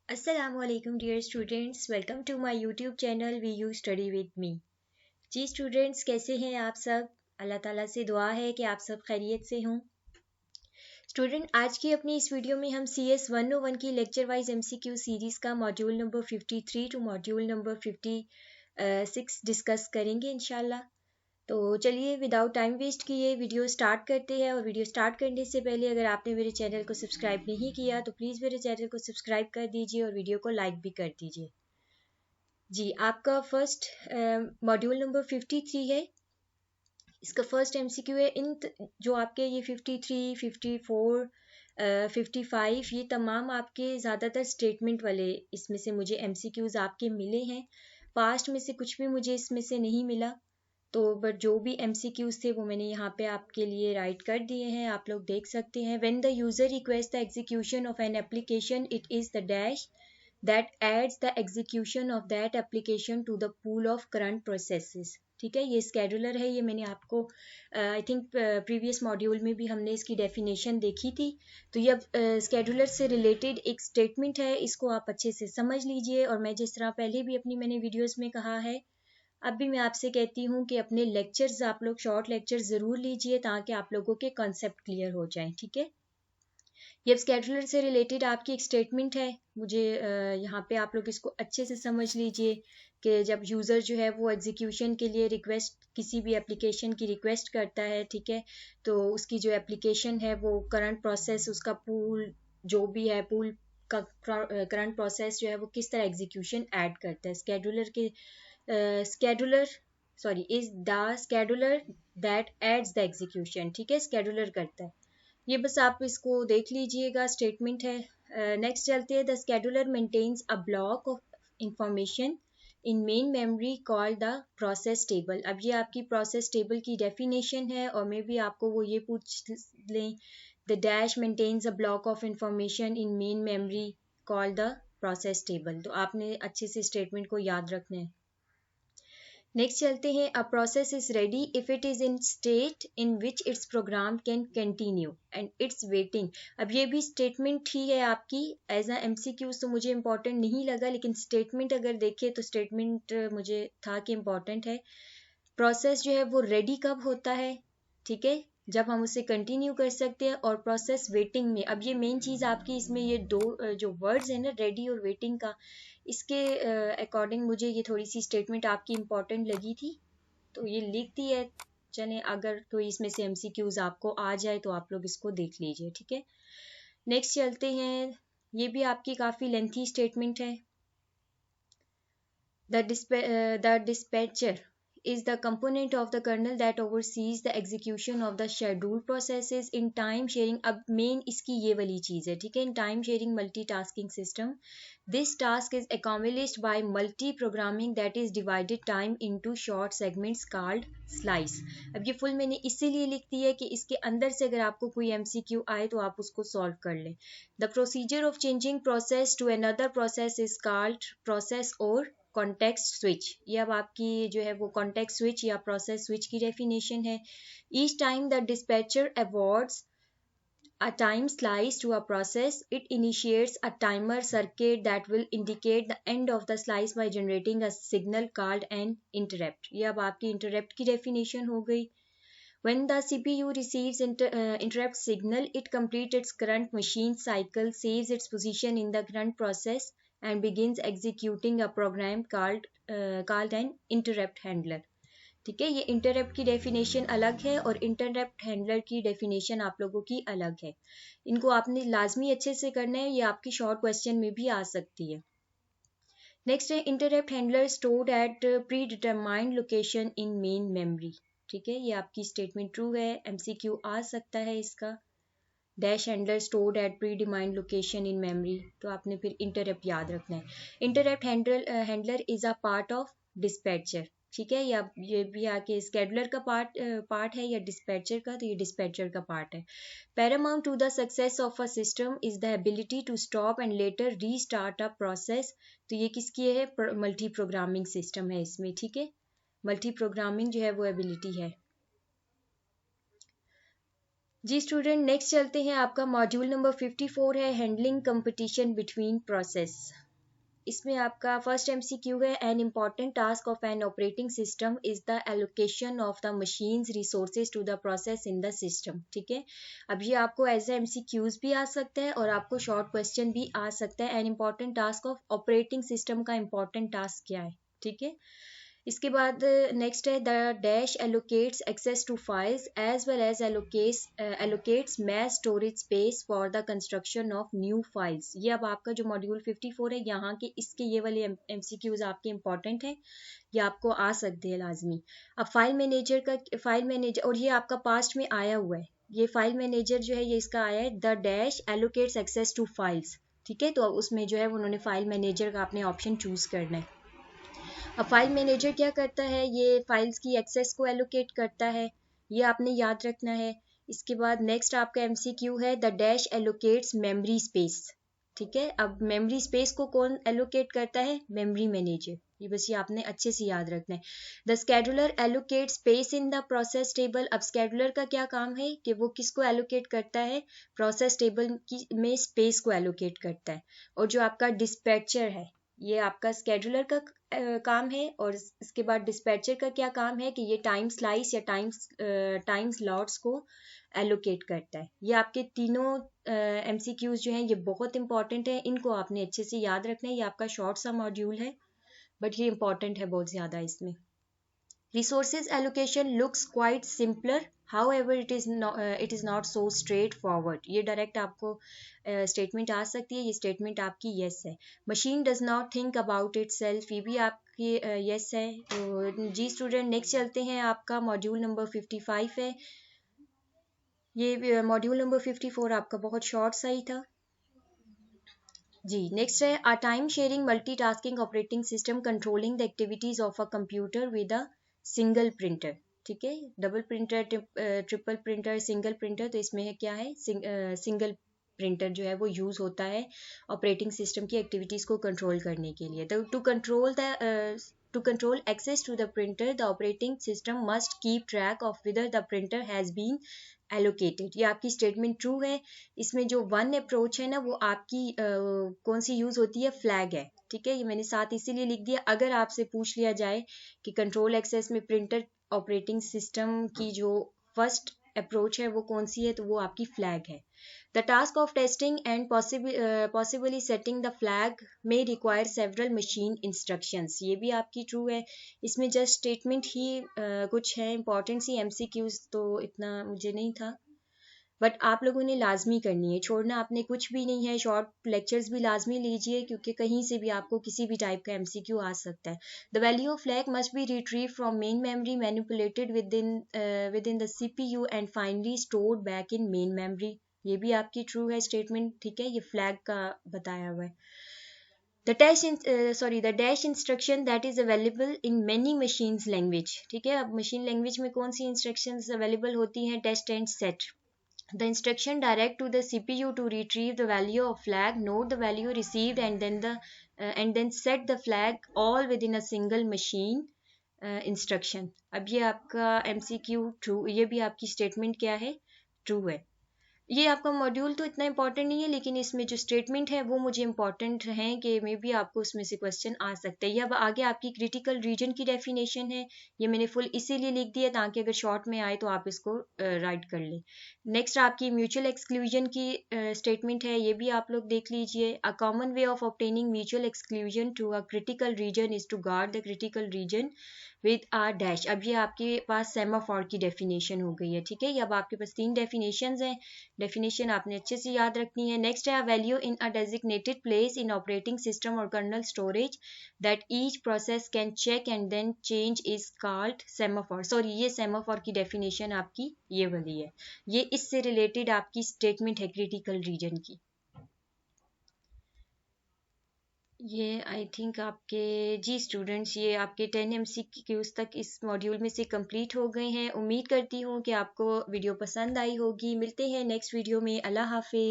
Assalamualaikum dear students, welcome to my YouTube channel V U study with me. जी students, कैसे हैं आप सब? अल्लाह ताला से दुआ है कि आप सब खैरियत से हों। स्टूडेंट, आज की अपनी इस वीडियो में हम CS 101 की लेक्चर वाइज MCQ सीरीज़ का module number 53 to module number 56 discuss करेंगे इंशाल्लाह। तो चलिए विदाउट टाइम वेस्ट किए वीडियो स्टार्ट करते हैं। और वीडियो स्टार्ट करने से पहले अगर आपने मेरे चैनल को सब्सक्राइब नहीं किया तो प्लीज़ मेरे चैनल को सब्सक्राइब कर दीजिए और वीडियो को लाइक भी कर दीजिए। जी, आपका फर्स्ट मॉड्यूल नंबर 53 है। इसका फर्स्ट MCQ है। जो आपके ये 53, 54, 55 ये तमाम आपके ज़्यादातर स्टेटमेंट वाले इसमें से मुझे MCQs आपके मिले हैं। पास्ट में से कुछ भी मुझे इसमें से नहीं मिला। तो बट जो भी MCQs थे वो मैंने यहाँ पे आपके लिए राइट कर दिए हैं, आप लोग देख सकते हैं। When the user request the execution of an application it is the dash that adds the execution of that application to the pool of current processes। ठीक है, ये स्केड्यूलर है। ये मैंने आपको आई थिंक प्रीवियस मॉड्यूल में भी हमने इसकी डेफिनेशन देखी थी। तो ये अब स्केड्यूलर से रिलेटेड एक स्टेटमेंट है, इसको आप अच्छे से समझ लीजिए। और मैं जिस तरह पहले भी मैंने वीडियोस में कहा है, अब भी मैं आपसे कहती हूँ कि अपने लेक्चर्स आप लोग शॉर्ट लेक्चर ज़रूर लीजिए ताकि आप लोगों के कॉन्सेप्ट क्लियर हो जाएं। ठीक है, ये अब स्केड्यूलर से रिलेटेड आपकी एक स्टेटमेंट है। मुझे यहाँ पे आप लोग इसको अच्छे से समझ लीजिए कि जब यूज़र जो है वो एग्जीक्यूशन के लिए रिक्वेस्ट, किसी भी एप्लीकेशन की रिक्वेस्ट करता है, ठीक है, तो उसकी जो एप्लीकेशन है वो करंट प्रोसेस, उसका पूल जो भी है, पूल का करंट प्रोसेस जो है वो किस तरह एग्जीक्यूशन ऐड करता है। Scheduler sorry is the scheduler that adds the execution. ठीक है, स्केड्यूलर करता है ये। बस आप इसको देख लीजिएगा, स्टेटमेंट है। नेक्स्ट चलते हैं। The scheduler maintains a block of information in main memory called the process table. अब ये आपकी प्रोसेस टेबल की डेफिनेशन है। और मे भी आपको वो ये पूछ लें, the dash maintains a block of information in main memory called the process table. तो आपने अच्छे से स्टेटमेंट को याद रखना है। नेक्स्ट चलते हैं। A process is ready if it is in state in which its program can continue and it's waiting. अब ये भी स्टेटमेंट ही है आपकी। एज अ MCQ तो मुझे इंपॉर्टेंट नहीं लगा, लेकिन स्टेटमेंट अगर देखें तो स्टेटमेंट मुझे था कि इम्पॉर्टेंट है। प्रोसेस जो है वो रेडी कब होता है? ठीक है, जब हम उसे कंटिन्यू कर सकते हैं। और प्रोसेस वेटिंग में, अब ये मेन चीज़ आपकी इसमें ये दो जो वर्ड्स हैं ना, रेडी और वेटिंग का, इसके अकॉर्डिंग मुझे ये थोड़ी सी स्टेटमेंट आपकी इम्पॉर्टेंट लगी थी, तो ये लिख दी है। चलें, अगर तो इसमें से MCQs आपको आ जाए तो आप लोग इसको देख लीजिए। ठीक है, नेक्स्ट चलते हैं। ये भी आपकी काफ़ी लेंथी स्टेटमेंट है। The dispatcher is the component of the kernel that oversees the execution of the scheduled processes in time sharing। अब मेन इसकी ये वाली चीज़ है, ठीक है, in time sharing multitasking system this task is accomplished by multi programming that is divided time into short segments called slice। अब ये full मैंने इसीलिए लिख दी है कि इसके अंदर से अगर आपको कोई MCQ आए तो आप उसको सॉल्व कर लें। The procedure of changing process to another process is called process or context switch. ये अब आपकी जो है वो कॉन्टेक्स्ट स्विच या प्रोसेस स्विच की डेफिनेशन है। Each time the dispatcher awards a time slice to a process, it initiates a timer circuit that will indicate the end of the slice by generating a signal called an interrupt। ये अब आपकी interrupt की definition हो गई। When the CPU receives interrupt signal, it completes its current machine cycle, saves its position in the current process, and begins executing a program called an interrupt handler। ठीक है, ये interrupt की definition अलग है और interrupt handler की definition आप लोगों की अलग है। इनको आपने लाजमी अच्छे से करना है, ये आपकी शॉर्ट क्वेश्चन में भी आ सकती है। नेक्स्ट है interrupt handler stored at predetermined location in main memory. ठीक है, ये आपकी स्टेटमेंट ट्रू है, MCQ आ सकता है इसका। Dash handler stored at predetermined location in memory, तो आपने फिर इंटरप्ट याद रखना है। Interrupt handler is a part of dispatcher. ठीक है, या ये भी आके स्केड्यूलर का पार्ट है या डिस्पैचर का, तो ये डिस्पैचर का पार्ट है। Paramount to the success of a system is the ability to stop and later restart a process. तो ये किसकी है? मल्टी प्रोग्रामिंग सिस्टम है इसमें। ठीक है, मल्टी प्रोग्रामिंग जो है वो एबिलिटी है। जी स्टूडेंट, नेक्स्ट चलते हैं। आपका मॉड्यूल नंबर 54 है हैंडलिंग कंपटीशन बिटवीन प्रोसेस। इसमें आपका फर्स्ट एमसीक्यू है, an important task of an operating system is the allocation of the machine's resources to the process in the system. ठीक है, अब ये आपको एज ए एमसीक्यूज भी आ सकता है और आपको शॉर्ट क्वेश्चन भी आ सकता है। An important task of operating system का इम्पॉर्टेंट टास्क क्या है? ठीक है, इसके बाद नेक्स्ट है the dash allocates access to files as well as allocates mass storage space for the construction of new files. ये अब आपका जो मॉड्यूल 54 है यहाँ के इसके ये वाले एमसीक्यूज आपके इंपॉर्टेंट हैं, ये आपको आ सकते हैं लाजमी। अब फाइल मैनेजर और ये आपका पास्ट में आया हुआ है, ये फाइल मैनेजर जो है ये इसका आया है the dash allocates access to files. ठीक है, तो उसमें जो है उन्होंने फाइल मैनेजर का आपने ऑप्शन चूज करना है। अब फाइल मैनेजर क्या करता है? ये फाइल्स की एक्सेस को एलोकेट करता है, ये आपने याद रखना है। इसके बाद नेक्स्ट आपका एमसीक्यू है the dash allocates memory space. ठीक है, अब मेमोरी स्पेस को कौन एलोकेट करता है? Memory manager. ये बस ये आपने अच्छे से याद रखना है। The scheduler allocate space in the process table. अब स्केड्यूलर का क्या काम है कि वो किसको एलोकेट करता है? प्रोसेस टेबल की में स्पेस को एलोकेट करता है। और जो आपका डिस्पैचर है ये आपका स्केड्यूलर का काम है, और इसके बाद डिस्पैचर का क्या काम है कि ये टाइम स्लाइस या टाइम स्लॉट्स को एलोकेट करता है। ये आपके तीनों एमसीक्यूज जो हैं ये बहुत इंपॉर्टेंट है, इनको आपने अच्छे से याद रखना है। ये आपका शॉर्ट सा मॉड्यूल है बट ये इंपॉर्टेंट है बहुत ज़्यादा। इसमें resources allocation looks quite simpler, however it is not so straightforward। ये डायरेक्ट आपको स्टेटमेंट आ सकती है, ये स्टेटमेंट आपकी यस है। Machine does not think about it self, ये भी आपकी यस है। तो जी स्टूडेंट, नेक्स्ट चलते हैं। आपका मॉड्यूल नंबर 55 है। ये मॉड्यूल नंबर 54 आपका बहुत शॉर्ट सा ही था। जी नेक्स्ट है a time sharing multitasking operating system controlling the activities of a computer with a single printer. ठीक है, double printer, triple printer, single printer, तो इसमें है क्या है? सिंगल प्रिंटर जो है वो यूज होता है ऑपरेटिंग सिस्टम की एक्टिविटीज को कंट्रोल करने के लिए। To control access to the printer the operating system must keep track of whether the printer has been allocated. ये आपकी स्टेटमेंट ट्रू है। इसमें जो वन अप्रोच है ना वो आपकी कौन सी यूज होती है? फ्लैग है। ठीक है, ये मैंने साथ इसीलिए लिख दिया, अगर आपसे पूछ लिया जाए कि कंट्रोल एक्सेस में प्रिंटर ऑपरेटिंग सिस्टम की जो फर्स्ट अप्रोच है वो कौन सी है, तो वो आपकी फ्लैग है। The task of testing and possibly setting the flag में रिक्वायर सेवरल मशीन इंस्ट्रक्शंस। ये भी आपकी ट्रू है। इसमें जस्ट स्टेटमेंट ही कुछ है इंपॉर्टेंट सी, एमसीक्यूज तो इतना मुझे नहीं था, बट आप लोगों ने लाजमी करनी है, छोड़ना आपने कुछ भी नहीं है। शॉर्ट लेक्चर्स भी लाजमी लीजिए क्योंकि कहीं से भी आपको किसी भी टाइप का एमसीक्यू आ सकता है। The value of flag must be retrieve from main memory, manipulated with in the CPU and finally stored back in main memory. ये भी आपकी ट्रू है स्टेटमेंट। ठीक है, ये फ्लैग का बताया हुआ है। The dash instruction that is available in many machines language। ठीक है, अब मशीन लैंग्वेज में कौन सी इंस्ट्रक्शंस अवेलेबल होती हैं? Test and set. The instruction direct to the CPU to retrieve the value of flag, note the value received, and then set the flag all within a single machine instruction। अब ये आपका MCQ true, ये भी आपकी statement क्या है? True है। ये आपका मॉड्यूल तो इतना इंपॉर्टेंट नहीं है, लेकिन इसमें जो स्टेटमेंट है वो मुझे इंपॉर्टेंट है कि मे बी आपको उसमें से क्वेश्चन आ सकते हैं। ये अब आगे आपकी क्रिटिकल रीजन की डेफिनेशन है, ये मैंने फुल इसीलिए लिख दिया ताकि अगर शॉर्ट में आए तो आप इसको राइट कर लें। नेक्स्ट आपकी म्यूचुअल एक्सक्लूजन की स्टेटमेंट है, ये भी आप लोग देख लीजिए। A common way of obtaining mutual exclusion to a critical region is to guard the critical region with a dash. अब ये आपके पास सेमाफोर की डेफिनेशन हो गई है। ठीक है, ये अब आपके पास 3 डेफिनेशंस हैं, डेफिनेशन आपने अच्छे से याद रखनी है। नेक्स्ट है value in a designated place in operating system और kernel storage that each process can check and then change is called semaphore. Sorry, ये सेमाफोर की डेफिनेशन आपकी ये वाली है, ये इससे रिलेटेड आपकी स्टेटमेंट है क्रिटिकल रीजन की। ये आई थिंक आपके जी स्टूडेंट्स, ये आपके 10 MCQs तक इस मॉड्यूल में से कंप्लीट हो गए हैं। उम्मीद करती हूँ कि आपको वीडियो पसंद आई होगी। मिलते हैं नेक्स्ट वीडियो में। अल्लाह हाफिज।